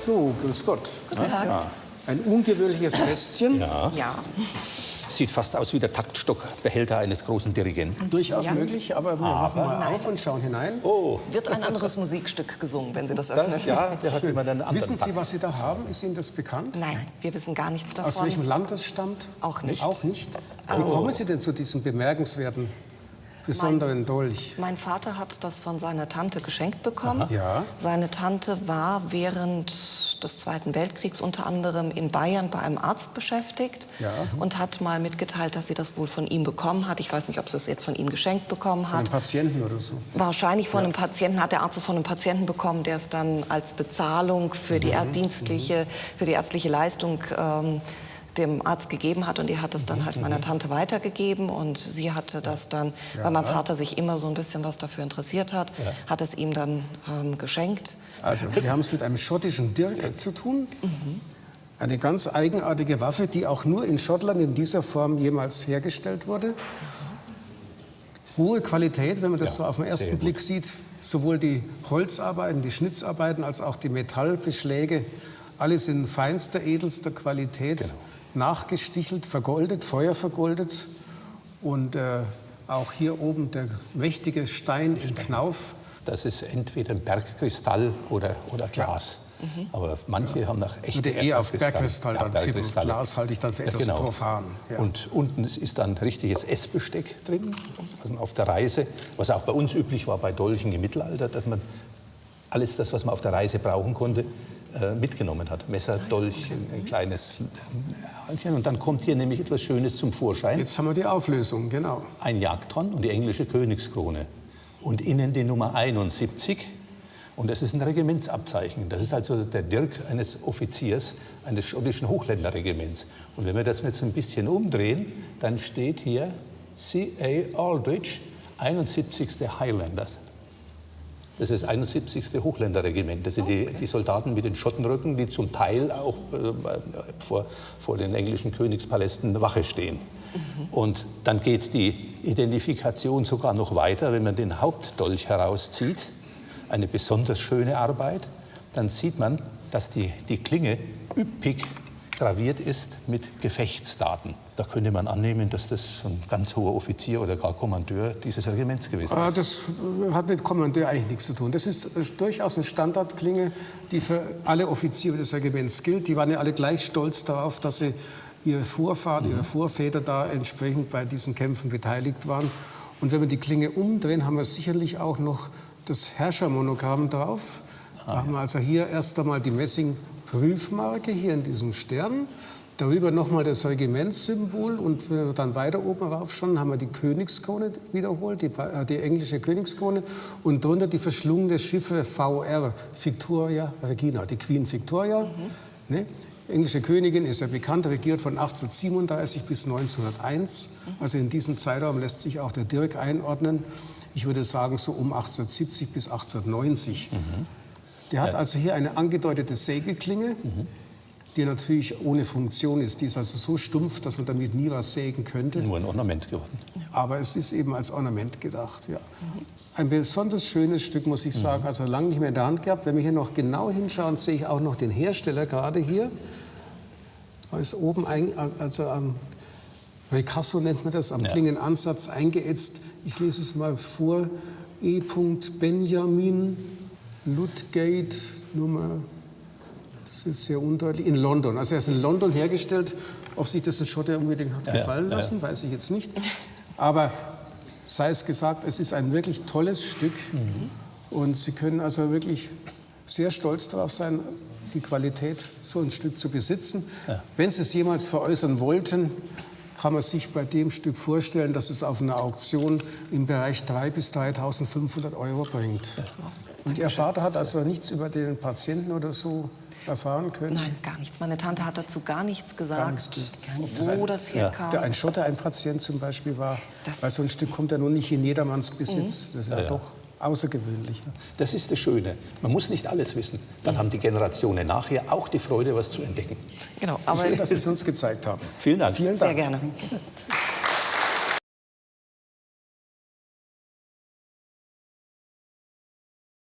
So, grüß Gott. Guten Tag. Ja. Ein ungewöhnliches Kästchen. Ja. Ja. Sieht fast aus wie der Taktstockbehälter eines großen Dirigenten. Durchaus möglich, aber wir machen mal auf und schauen hinein. Oh, Wird ein anderes Musikstück gesungen, wenn Sie das öffnen? das, ja, der hat immer einen anderen Wissen Sie, Takt. was Sie da haben? Ist Ihnen das bekannt? Nein, wir wissen gar nichts davon. Aus welchem Land das stammt? Auch nicht. Auch nicht? Wie kommen Sie denn zu diesem bemerkenswerten, besonderen Dolch? Mein Vater hat das von seiner Tante geschenkt bekommen. Ja. Seine Tante war während des Zweiten Weltkriegs unter anderem in Bayern bei einem Arzt beschäftigt Ja. und hat mal mitgeteilt, dass sie das wohl von ihm bekommen hat. Ich weiß nicht, ob sie es jetzt von ihm geschenkt bekommen Von einem hat. Patienten oder so? Wahrscheinlich von einem Patienten, hat der Arzt es von einem Patienten bekommen, der es dann als Bezahlung für die für die ärztliche Leistung dem Arzt gegeben hat, und die hat es dann halt meiner Tante weitergegeben, und sie hatte das dann, weil mein Vater sich immer so ein bisschen was dafür interessiert hat, hat es ihm dann geschenkt. Also, wir haben es mit einem schottischen Dirk zu tun. Eine ganz eigenartige Waffe, die auch nur in Schottland in dieser Form jemals hergestellt wurde. Hohe Qualität, wenn man das so auf den ersten Blick sieht. Sowohl die Holzarbeiten, die Schnitzarbeiten, als auch die Metallbeschläge. Alles in feinster, edelster Qualität. Nachgestichelt, vergoldet, feuervergoldet. Und auch hier oben der mächtige Stein in Knauf. Das ist entweder ein Bergkristall oder Glas. Aber manche haben nach Ich echten würde eher auf Bergkristall dann tippen. Bergkristalle. Glas halte ich dann für etwas Genau. profan. Ja. Und unten ist dann richtiges Essbesteck drin, also auf der Reise, was auch bei uns üblich war bei Dolchen im Mittelalter, dass man alles das, was man auf der Reise brauchen konnte, mitgenommen hat. Messer, Dolch, ein kleines Hallchen. Und dann kommt hier nämlich etwas Schönes zum Vorschein. Jetzt haben wir die Auflösung, genau. Ein Jagdhorn und die englische Königskrone. Und innen die Nummer 71. Und das ist ein Regimentsabzeichen. Das ist also der Dirk eines Offiziers eines schottischen Hochländerregiments. Und wenn wir das jetzt ein bisschen umdrehen, dann steht hier C.A. Aldrich, 71. Highlanders. Das ist das 71. Hochländerregiment. Das sind die Soldaten mit den Schottenröcken, die zum Teil auch vor den englischen Königspalästen Wache stehen. Und dann geht die Identifikation sogar noch weiter, wenn man den Hauptdolch herauszieht. Eine besonders schöne Arbeit. Dann sieht man, dass die Klinge üppig graviert ist mit Gefechtsdaten. Da könnte man annehmen, dass das ein ganz hoher Offizier oder gar Kommandeur dieses Regiments gewesen ist. Das hat mit Kommandeur eigentlich nichts zu tun. Das ist durchaus eine Standardklinge, die für alle Offiziere des Regiments gilt. Die waren ja alle gleich stolz darauf, dass sie ihre Vorfahren, ihre Vorväter da entsprechend bei diesen Kämpfen beteiligt waren. Und wenn wir die Klinge umdrehen, haben wir sicherlich auch noch das Herrschermonogramm drauf. Da haben wir also hier erst einmal die Messingprüfmarke hier in diesem Stern. Darüber nochmal das Regimentssymbol, und wenn wir dann weiter oben rauf schauen, haben wir die Königskrone wiederholt, die englische Königskrone, und darunter die verschlungene Chiffre VR, Victoria Regina, die Queen Victoria. Ne? Englische Königin ist ja bekannt, regiert von 1837 bis 1901. Also in diesem Zeitraum lässt sich auch der Dirk einordnen. Ich würde sagen, so um 1870 bis 1890. Der hat also hier eine angedeutete Sägeklinge, die natürlich ohne Funktion ist. Die ist also so stumpf, dass man damit nie was sägen könnte. Nur ein Ornament geworden. Aber es ist eben als Ornament gedacht, ja. Ein besonders schönes Stück, muss ich sagen. Also lange nicht mehr in der Hand gehabt. Wenn wir hier noch genau hinschauen, sehe ich auch noch den Hersteller gerade hier. Da ist oben, also am Ricasso nennt man das, am Klingenansatz eingeätzt. Ich lese es mal vor. E. Benjamin Ludgate Nummer, das ist sehr undeutlich, in London. Also er ist in London hergestellt. Ob sich das ein Schotte unbedingt hat gefallen lassen, weiß ich jetzt nicht. Aber sei es gesagt, es ist ein wirklich tolles Stück. Und Sie können also wirklich sehr stolz darauf sein, die Qualität, so ein Stück zu besitzen. Wenn Sie es jemals veräußern wollten, kann man sich bei dem Stück vorstellen, dass es auf einer Auktion im Bereich 3.000 bis 3.500 Euro bringt. Und Ihr Vater hat also nichts über den Patienten oder so erfahren können? Nein, gar nichts. Meine Tante hat dazu gar nichts gesagt, nichts. wo das herkam. Ein Schotter, ein Patient zum Beispiel war, weil so ein Stück kommt ja nun nicht in jedermanns Besitz. Das ist ja doch außergewöhnlich. Das ist das Schöne. Man muss nicht alles wissen. Dann haben die Generationen nachher auch die Freude, was zu entdecken. Genau, Aber schön, dass Sie es uns gezeigt haben. Vielen Dank. Vielen Dank. Sehr gerne.